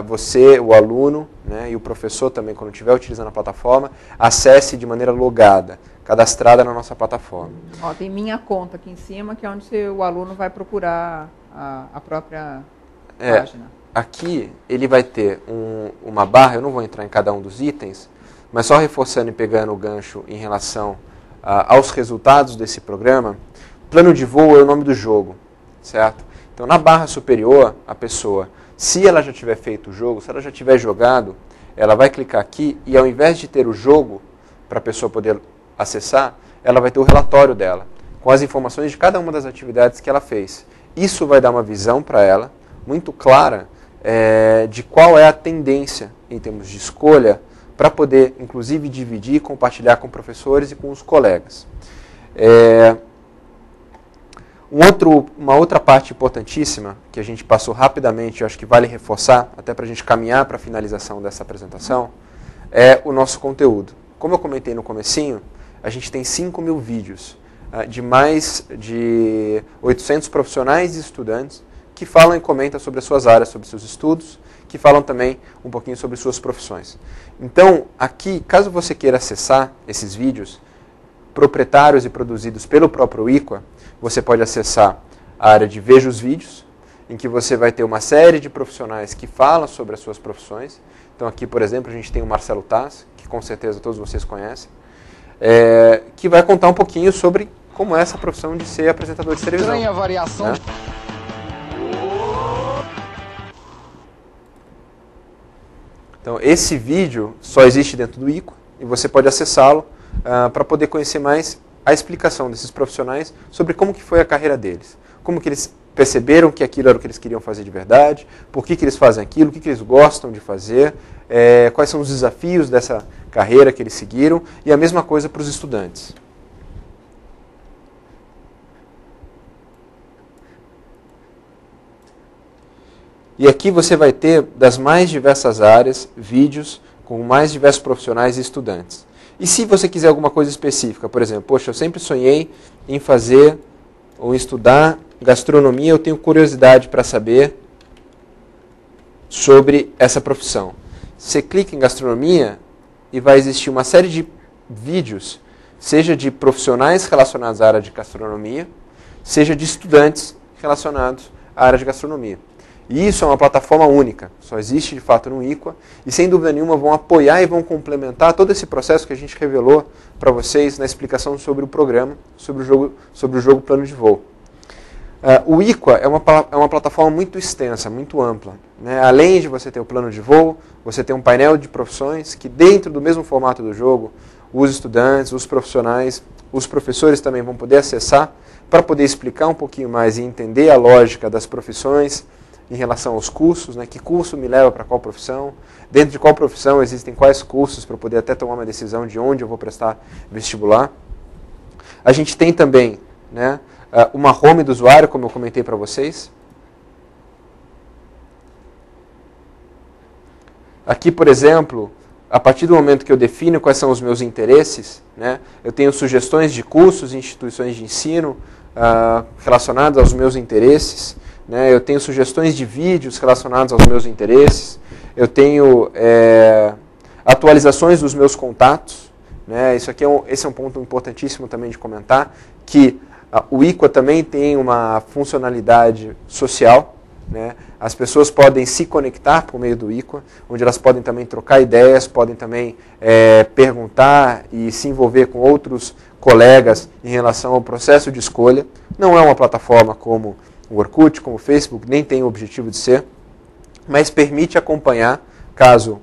você, o aluno, né, e o professor também, quando estiver utilizando a plataforma, acesse de maneira logada, cadastrada na nossa plataforma. Ó, tem minha conta aqui em cima, que é onde o aluno vai procurar a própria página. Aqui ele vai ter uma barra, eu não vou entrar em cada um dos itens, mas só reforçando e pegando o gancho em relação aos resultados desse programa. Plano de voo é o nome do jogo, certo? Então, na barra superior, a pessoa, se ela já tiver feito o jogo, se ela já tiver jogado, ela vai clicar aqui e, ao invés de ter o jogo para a pessoa poder acessar, ela vai ter o relatório dela, com as informações de cada uma das atividades que ela fez. Isso vai dar uma visão para ela muito clara de qual é a tendência em termos de escolha para poder, inclusive, dividir e compartilhar com professores e com os colegas. Uma outra parte importantíssima, que a gente passou rapidamente, eu acho que vale reforçar, até para a gente caminhar para a finalização dessa apresentação, é o nosso conteúdo. Como eu comentei no comecinho, a gente tem 5.000 vídeos de mais de 800 profissionais e estudantes que falam e comentam sobre as suas áreas, sobre seus estudos, que falam também um pouquinho sobre suas profissões. Então, aqui, caso você queira acessar esses vídeos, proprietários e produzidos pelo próprio IQA, você pode acessar a área de Veja os Vídeos, em que você vai ter uma série de profissionais que falam sobre as suas profissões. Então, aqui, por exemplo, a gente tem o Marcelo Taz, que com certeza todos vocês conhecem, que vai contar um pouquinho sobre como é essa profissão de ser apresentador de televisão. Estranha variação. Né? Então, esse vídeo só existe dentro do IQA e você pode acessá-lo para poder conhecer mais a explicação desses profissionais sobre como que foi a carreira deles. Como que eles perceberam que aquilo era o que eles queriam fazer de verdade, por que eles fazem aquilo, o que eles gostam de fazer, quais são os desafios dessa carreira que eles seguiram, e a mesma coisa para os estudantes. E aqui você vai ter, das mais diversas áreas, vídeos com mais diversos profissionais e estudantes. E se você quiser alguma coisa específica, por exemplo, poxa, eu sempre sonhei em fazer ou estudar gastronomia, eu tenho curiosidade para saber sobre essa profissão. Você clica em gastronomia e vai existir uma série de vídeos, seja de profissionais relacionados à área de gastronomia, seja de estudantes relacionados à área de gastronomia. E isso é uma plataforma única, só existe de fato no IQA, e sem dúvida nenhuma vão apoiar e vão complementar todo esse processo que a gente revelou para vocês na explicação sobre o programa, sobre o jogo Plano de Voo. O IQA é uma plataforma muito extensa, muito ampla. Né? Além de você ter o plano de voo, você tem um painel de profissões que dentro do mesmo formato do jogo, os estudantes, os profissionais, os professores também vão poder acessar para poder explicar um pouquinho mais e entender a lógica das profissões em relação aos cursos, né? Que curso me leva para qual profissão, dentro de qual profissão existem quais cursos para poder até tomar uma decisão de onde eu vou prestar vestibular. A gente tem também, né, uma home do usuário, como eu comentei para vocês. Aqui, por exemplo, a partir do momento que eu defino quais são os meus interesses, né, eu tenho sugestões de cursos e instituições de ensino relacionados aos meus interesses, né, eu tenho sugestões de vídeos relacionados aos meus interesses, eu tenho atualizações dos meus contatos, né, esse é um ponto importantíssimo também de comentar, que o IQA também tem uma funcionalidade social, né? As pessoas podem se conectar por meio do IQA, onde elas podem também trocar ideias, podem também perguntar e se envolver com outros colegas em relação ao processo de escolha. Não é uma plataforma como o Orkut, como o Facebook, nem tem o objetivo de ser, mas permite acompanhar, caso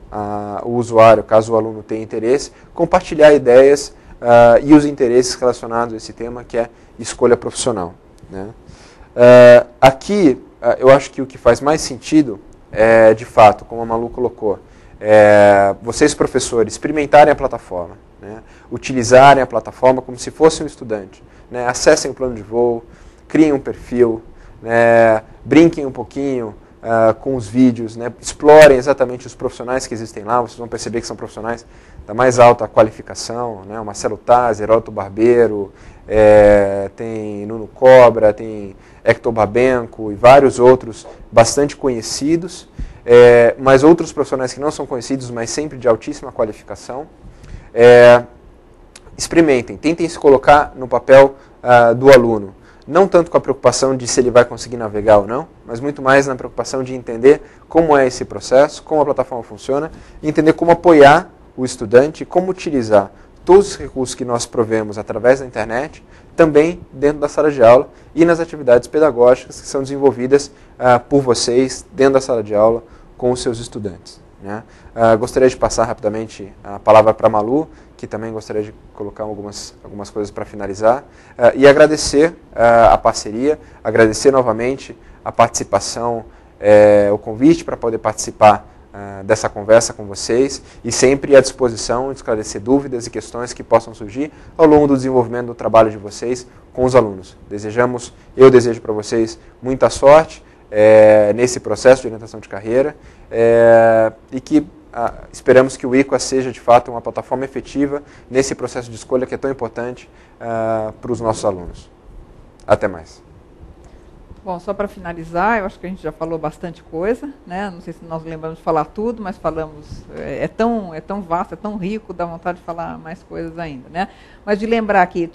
o usuário, caso o aluno tenha interesse, compartilhar ideias e os interesses relacionados a esse tema, que é escolha profissional. Né? Aqui, eu acho que o que faz mais sentido é, de fato, como a Malu colocou, vocês professores experimentarem a plataforma, né? Utilizarem a plataforma como se fosse um estudante. Né? Acessem o plano de voo, criem um perfil, né? Brinquem um pouquinho com os vídeos, né? Explorem exatamente os profissionais que existem lá, vocês vão perceber que são profissionais da mais alta qualificação, né? O Marcelo Taz, Heródoto Barbeiro, tem Nuno Cobra, tem Hector Babenco e vários outros bastante conhecidos, mas outros profissionais que não são conhecidos, mas sempre de altíssima qualificação. Experimentem, tentem se colocar no papel do aluno. Não tanto com a preocupação de se ele vai conseguir navegar ou não, mas muito mais na preocupação de entender como é esse processo, como a plataforma funciona, e entender como apoiar o estudante, como utilizar todos os recursos que nós provemos através da internet, também dentro da sala de aula e nas atividades pedagógicas que são desenvolvidas por vocês dentro da sala de aula com os seus estudantes. Né? Gostaria de passar rapidamente a palavra para a Malu, que também gostaria de colocar algumas coisas para finalizar, e agradecer a parceria, agradecer novamente a participação, o convite para poder participar dessa conversa com vocês, e sempre à disposição de esclarecer dúvidas e questões que possam surgir ao longo do desenvolvimento do trabalho de vocês com os alunos. Eu desejo para vocês muita sorte nesse processo de orientação de carreira, e que esperamos que o IQA seja de fato uma plataforma efetiva nesse processo de escolha que é tão importante para os nossos alunos. Até mais. Bom, só para finalizar, eu acho que a gente já falou bastante coisa, né? Não sei se nós lembramos de falar tudo, mas falamos, é tão vasto, é tão rico, dá vontade de falar mais coisas ainda, né? Mas de lembrar que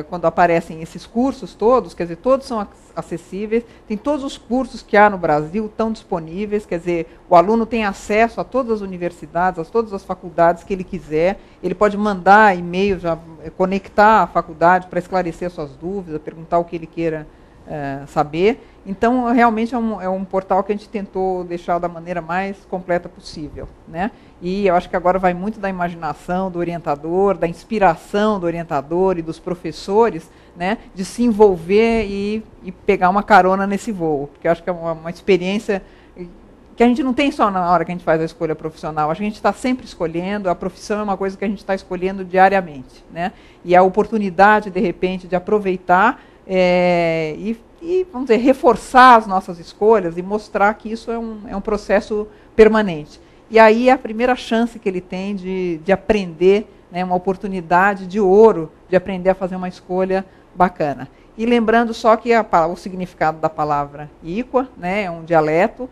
quando aparecem esses cursos todos, quer dizer, todos são acessíveis, tem todos os cursos que há no Brasil, estão disponíveis, quer dizer, o aluno tem acesso a todas as universidades, a todas as faculdades que ele quiser, ele pode mandar e-mail, já conectar a faculdade para esclarecer suas dúvidas, perguntar o que ele queira saber. Então, realmente é um portal que a gente tentou deixar da maneira mais completa possível, né? E eu acho que agora vai muito da imaginação do orientador, da inspiração do orientador e dos professores, né, de se envolver e pegar uma carona nesse voo, porque eu acho que é uma experiência que a gente não tem só na hora que a gente faz a escolha profissional, acho que a gente está sempre escolhendo, a profissão é uma coisa que a gente está escolhendo diariamente, né? E a oportunidade, de repente, de aproveitar e e, vamos dizer, reforçar as nossas escolhas e mostrar que isso é um processo permanente. E aí é a primeira chance que ele tem de aprender, né, uma oportunidade de ouro de aprender a fazer uma escolha bacana. E lembrando só que o significado da palavra Iqua, né, é um dialeto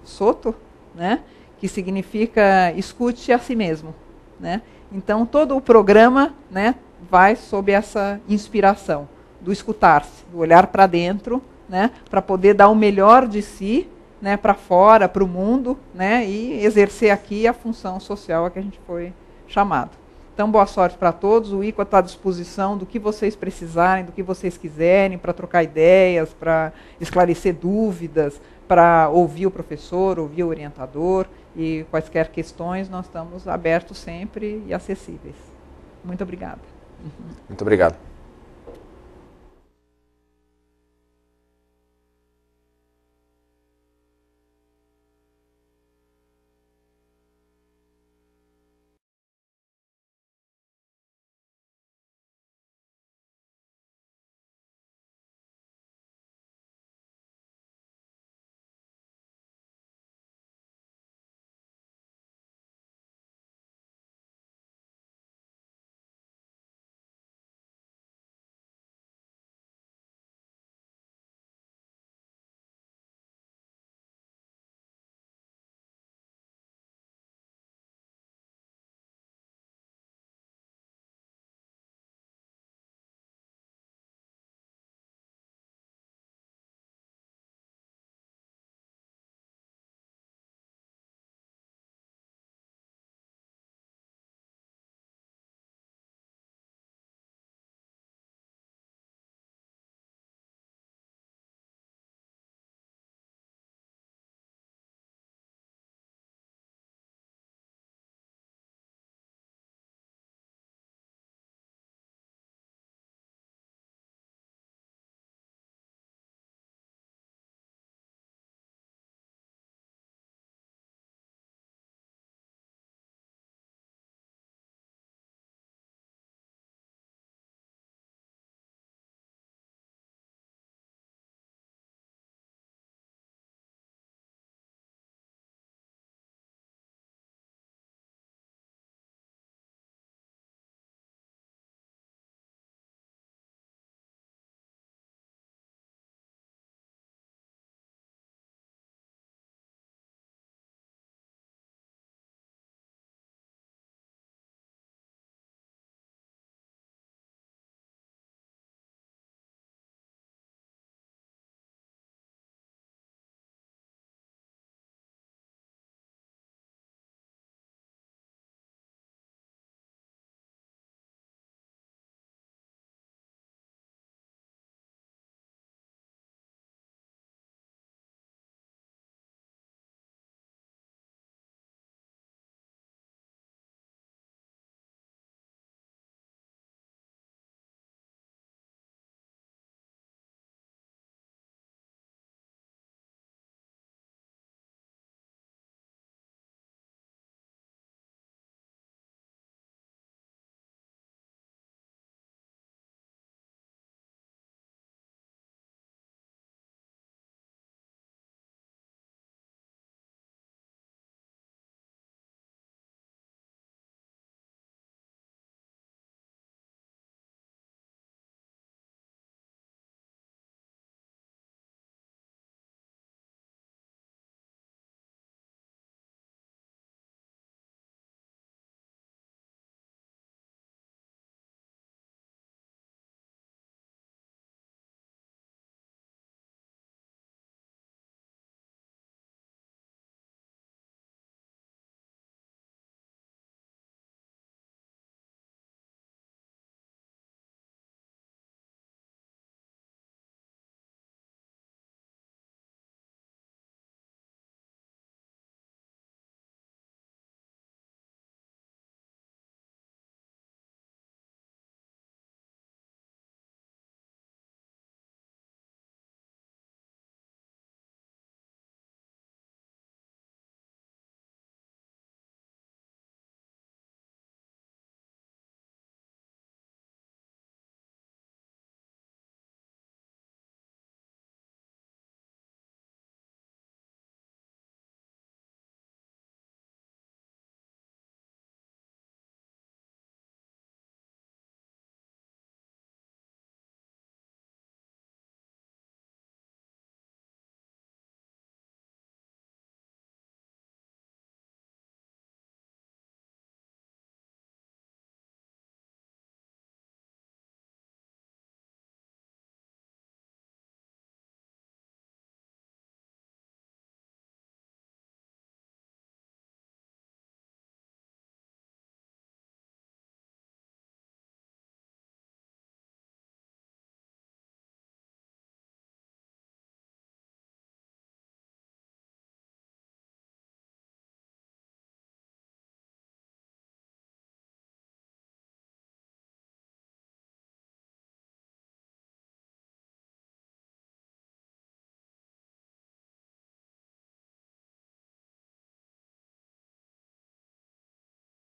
Soto, né, que significa escute a si mesmo, né? Então todo o programa, né, vai sob essa inspiração do escutar-se, do olhar para dentro, né, para poder dar o melhor de si, né, para fora, para o mundo, né, e exercer aqui a função social a que a gente foi chamado. Então, boa sorte para todos. O Iqua está à disposição do que vocês precisarem, do que vocês quiserem, para trocar ideias, para esclarecer dúvidas, para ouvir o professor, ouvir o orientador, e quaisquer questões nós estamos abertos sempre e acessíveis. Muito obrigada. Muito obrigado.